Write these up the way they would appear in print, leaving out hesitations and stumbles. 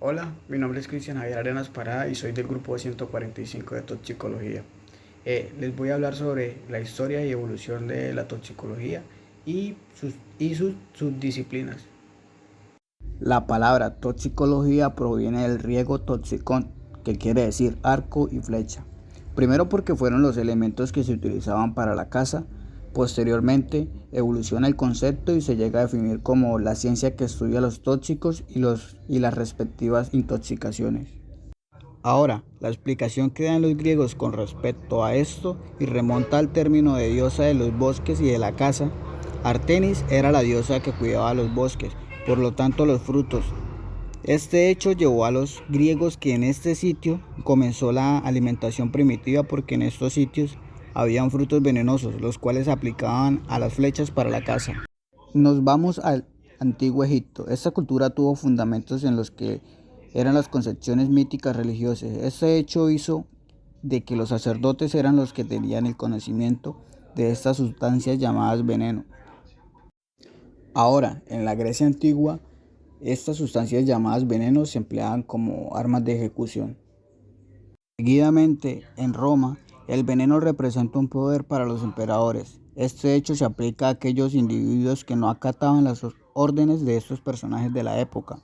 Hola, mi nombre es Cristian Javier Arenas Parada y soy del grupo 145 de toxicología. Les voy a hablar sobre la historia y evolución de la toxicología y sus subdisciplinas. La palabra toxicología proviene del griego toxicón, que quiere decir arco y flecha. Primero porque fueron los elementos que se utilizaban para la caza. Posteriormente evoluciona el concepto y se llega a definir como la ciencia que estudia los tóxicos y las respectivas intoxicaciones. Ahora, la explicación que dan los griegos con respecto a esto y remonta al término de diosa de los bosques y de la caza. Artemis era la diosa que cuidaba los bosques, por lo tanto los frutos. Este hecho llevó a los griegos que en este sitio comenzó la alimentación primitiva porque en estos sitios habían frutos venenosos, los cuales se aplicaban a las flechas para la caza. Nos vamos al antiguo Egipto. Esta cultura tuvo fundamentos en los que eran las concepciones míticas religiosas. Este hecho hizo de que los sacerdotes eran los que tenían el conocimiento de estas sustancias llamadas veneno. Ahora, en la Grecia antigua, estas sustancias llamadas venenos se empleaban como armas de ejecución. Seguidamente, en Roma, el veneno representa un poder para los emperadores. Este hecho se aplica a aquellos individuos que no acataban las órdenes de estos personajes de la época.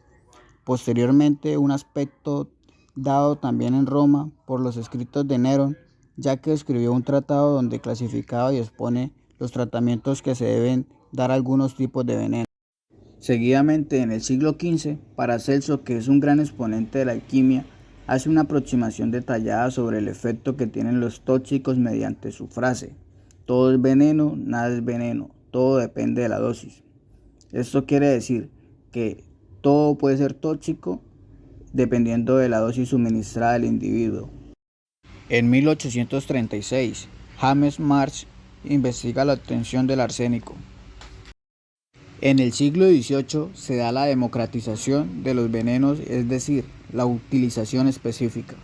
Posteriormente, un aspecto dado también en Roma por los escritos de Nerón, ya que escribió un tratado donde clasificaba y expone los tratamientos que se deben dar a algunos tipos de veneno. Seguidamente, en el siglo XV, Paracelso, que es un gran exponente de la alquimia, hace una aproximación detallada sobre el efecto que tienen los tóxicos mediante su frase: todo es veneno, nada es veneno, todo depende de la dosis. Esto quiere decir que todo puede ser tóxico dependiendo de la dosis suministrada al individuo. En 1836, James March investiga la obtención del arsénico. En el siglo XVIII se da la democratización de los venenos, es decir, la utilización específica.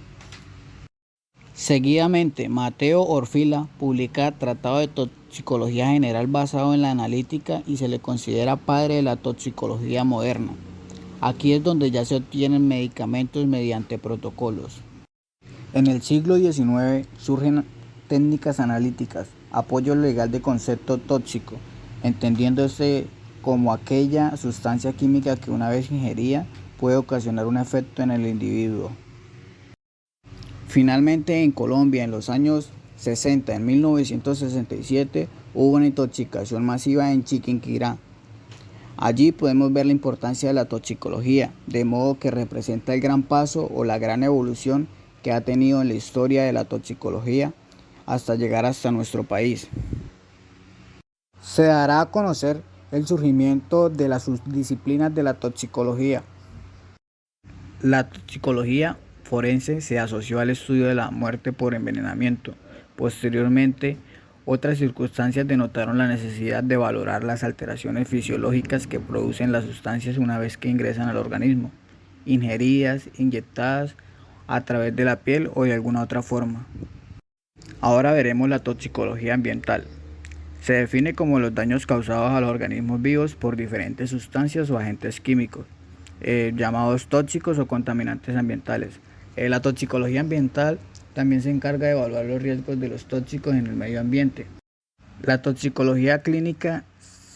Seguidamente, Mateo Orfila publica Tratado de Toxicología General basado en la analítica y se le considera padre de la toxicología moderna. Aquí es donde ya se obtienen medicamentos mediante protocolos. En el siglo XIX surgen técnicas analíticas, apoyo legal de concepto tóxico, entendiéndose como aquella sustancia química que una vez ingerida puede ocasionar un efecto en el individuo. Finalmente, en Colombia, en los años 60, en 1967, hubo una intoxicación masiva en Chiquinquirá. Allí podemos ver la importancia de la toxicología, de modo que representa el gran paso o la gran evolución que ha tenido en la historia de la toxicología hasta llegar hasta nuestro país. Se dará a conocer el surgimiento de las subdisciplinas de la toxicología. La toxicología forense se asoció al estudio de la muerte por envenenamiento. Posteriormente, otras circunstancias denotaron la necesidad de valorar las alteraciones fisiológicas que producen las sustancias una vez que ingresan al organismo, ingeridas, inyectadas a través de la piel o de alguna otra forma. Ahora veremos la toxicología ambiental. Se define como los daños causados a los organismos vivos por diferentes sustancias o agentes químicos, llamados tóxicos o contaminantes ambientales. La toxicología ambiental también se encarga de evaluar los riesgos de los tóxicos en el medio ambiente. La toxicología clínica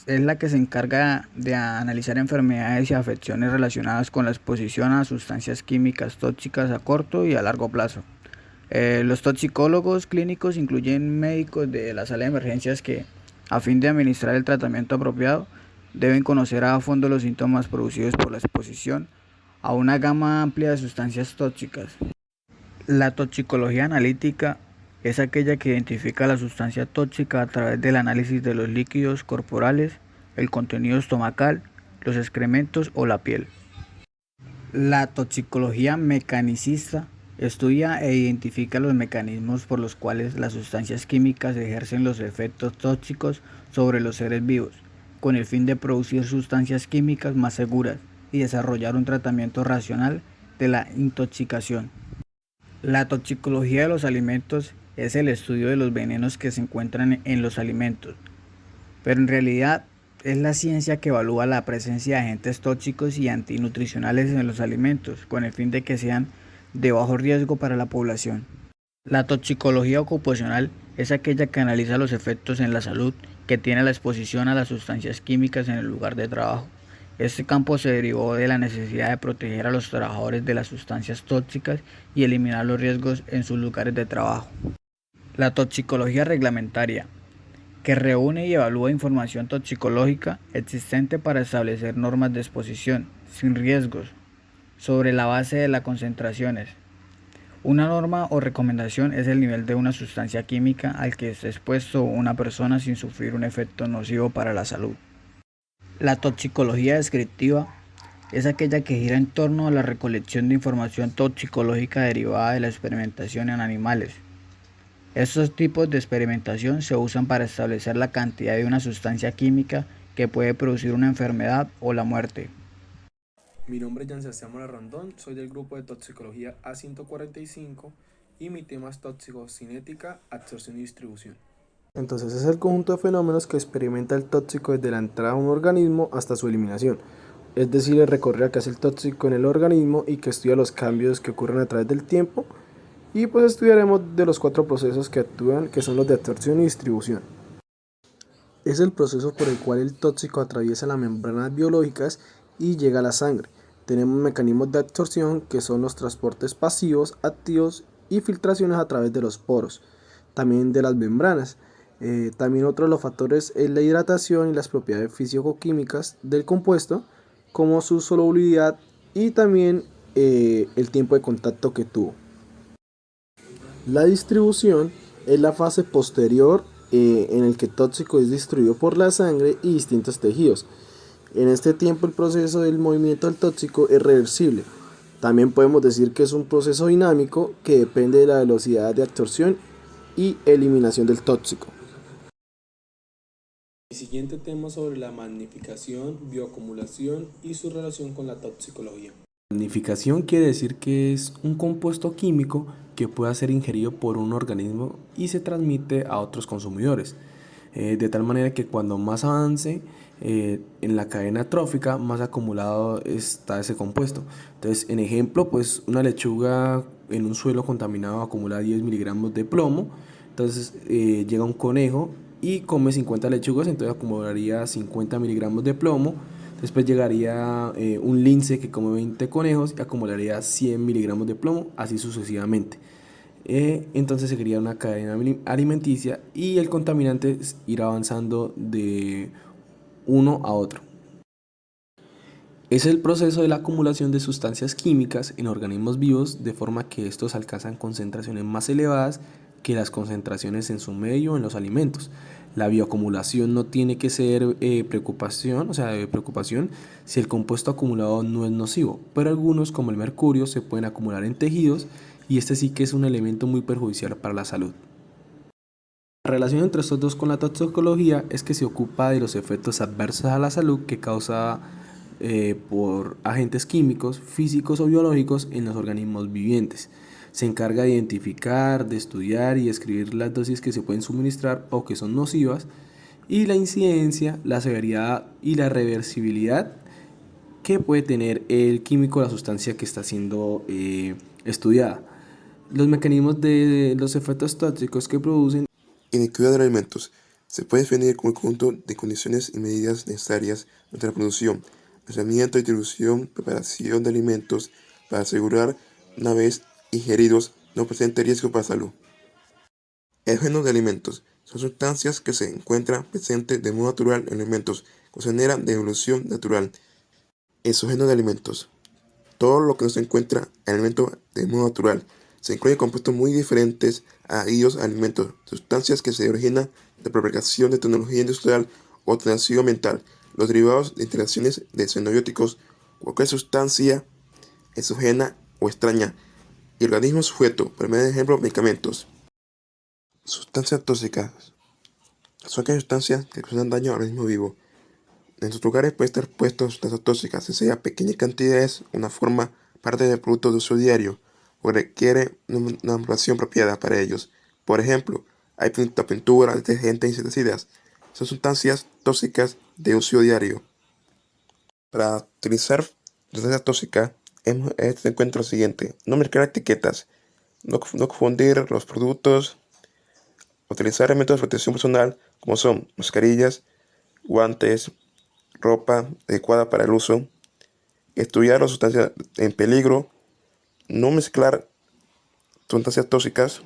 es la que se encarga de analizar enfermedades y afecciones relacionadas con la exposición a sustancias químicas tóxicas a corto y a largo plazo. Los toxicólogos clínicos incluyen médicos de la sala de emergencias que, a fin de administrar el tratamiento apropiado, deben conocer a fondo los síntomas producidos por la exposición a una gama amplia de sustancias tóxicas. La toxicología analítica es aquella que identifica la sustancia tóxica a través del análisis de los líquidos corporales, el contenido estomacal, los excrementos o la piel. La toxicología mecanicista estudia e identifica los mecanismos por los cuales las sustancias químicas ejercen los efectos tóxicos sobre los seres vivos, con el fin de producir sustancias químicas más seguras y desarrollar un tratamiento racional de la intoxicación. La toxicología de los alimentos es el estudio de los venenos que se encuentran en los alimentos, pero en realidad es la ciencia que evalúa la presencia de agentes tóxicos y antinutricionales en los alimentos, con el fin de que sean de bajo riesgo para la población. La toxicología ocupacional es aquella que analiza los efectos en la salud que tiene la exposición a las sustancias químicas en el lugar de trabajo. Este campo se derivó de la necesidad de proteger a los trabajadores de las sustancias tóxicas y eliminar los riesgos en sus lugares de trabajo. La toxicología reglamentaria, que reúne y evalúa información toxicológica existente para establecer normas de exposición, sin riesgos, sobre la base de las concentraciones. Una norma o recomendación es el nivel de una sustancia química al que está expuesto una persona sin sufrir un efecto nocivo para la salud. La toxicología descriptiva es aquella que gira en torno a la recolección de información toxicológica derivada de la experimentación en animales. Estos tipos de experimentación se usan para establecer la cantidad de una sustancia química que puede producir una enfermedad o la muerte. Mi nombre es Jan Sebastián Mora Rondón, soy del grupo de toxicología A145 y mi tema es toxicocinética, absorción y distribución. Entonces es el conjunto de fenómenos que experimenta el tóxico desde la entrada a un organismo hasta su eliminación, es decir, el recorrido que hace el tóxico en el organismo y que estudia los cambios que ocurren a través del tiempo, y pues estudiaremos de los 4 procesos que actúan, que son los de absorción y distribución. Es el proceso por el cual el tóxico atraviesa las membranas biológicas y llega a la sangre. Tenemos mecanismos de absorción que son los transportes pasivos, activos y filtraciones a través de los poros, también de las membranas. También otro de los factores es la hidratación y las propiedades físico-químicas del compuesto, como su solubilidad y también el tiempo de contacto que tuvo. La distribución es la fase posterior en el que el tóxico es distribuido por la sangre y distintos tejidos. En este tiempo el proceso del movimiento del tóxico es reversible. También podemos decir que es un proceso dinámico que depende de la velocidad de absorción y eliminación del tóxico. Mi siguiente tema es sobre la magnificación, bioacumulación y su relación con la toxicología. Magnificación quiere decir que es un compuesto químico que puede ser ingerido por un organismo y se transmite a otros consumidores, de tal manera que cuando más avance en la cadena trófica, más acumulado está ese compuesto. Entonces, en ejemplo, pues una lechuga en un suelo contaminado acumula 10 miligramos de plomo. Entonces llega un conejo y come 50 lechugas, entonces acumularía 50 miligramos de plomo. Después llegaría un lince que come 20 conejos y acumularía 100 miligramos de plomo, así sucesivamente. Entonces seguiría una cadena alimenticia y el contaminante irá avanzando de uno a otro. Es el proceso de la acumulación de sustancias químicas en organismos vivos de forma que estos alcanzan concentraciones más elevadas que las concentraciones en su medio en los alimentos. La bioacumulación no tiene que ser preocupación, de preocupación si el compuesto acumulado no es nocivo, pero algunos como el mercurio se pueden acumular en tejidos y este sí que es un elemento muy perjudicial para la salud. La relación entre estos dos con la toxicología es que se ocupa de los efectos adversos a la salud que causa por agentes químicos, físicos o biológicos en los organismos vivientes. Se encarga de identificar, de estudiar y describir las dosis que se pueden suministrar o que son nocivas y la incidencia, la severidad y la reversibilidad que puede tener el químico o la sustancia que está siendo estudiada. Los mecanismos de los efectos tóxicos que producen. Inequidad de alimentos. Se puede definir como el conjunto de condiciones y medidas necesarias durante la producción, almacenamiento, distribución, preparación de alimentos para asegurar, una vez ingeridos, no presente riesgo para la salud. Exógenos de alimentos. Son sustancias que se encuentran presentes de modo natural en alimentos, que se generan de evolución natural. Exógenos de alimentos. Todo lo que no se encuentra en alimentos de modo natural. Se incluyen compuestos muy diferentes adheridos a alimentos, sustancias que se originan de propagación de tecnología industrial o transición ambiental, los derivados de interacciones de xenobióticos, cualquier sustancia exógena o extraña, y organismos sujetos, por ejemplo, medicamentos. Sustancias tóxicas. Son aquellas sustancias que causan daño al organismo vivo. En sus lugares puede estar puestos sustancias tóxicas, ya sea pequeñas cantidades, una forma parte del producto de uso diario, o requiere una manipulación apropiada para ellos. Por ejemplo, hay pintura, detergentes y insecticidas. Son sustancias tóxicas de uso diario. Para utilizar sustancias tóxicas, hemos de tener en cuenta lo siguiente: no mezclar etiquetas, no confundir los productos, utilizar elementos de protección personal como son mascarillas, guantes, ropa adecuada para el uso, estudiar las sustancias en peligro, no mezclar sustancias tóxicas,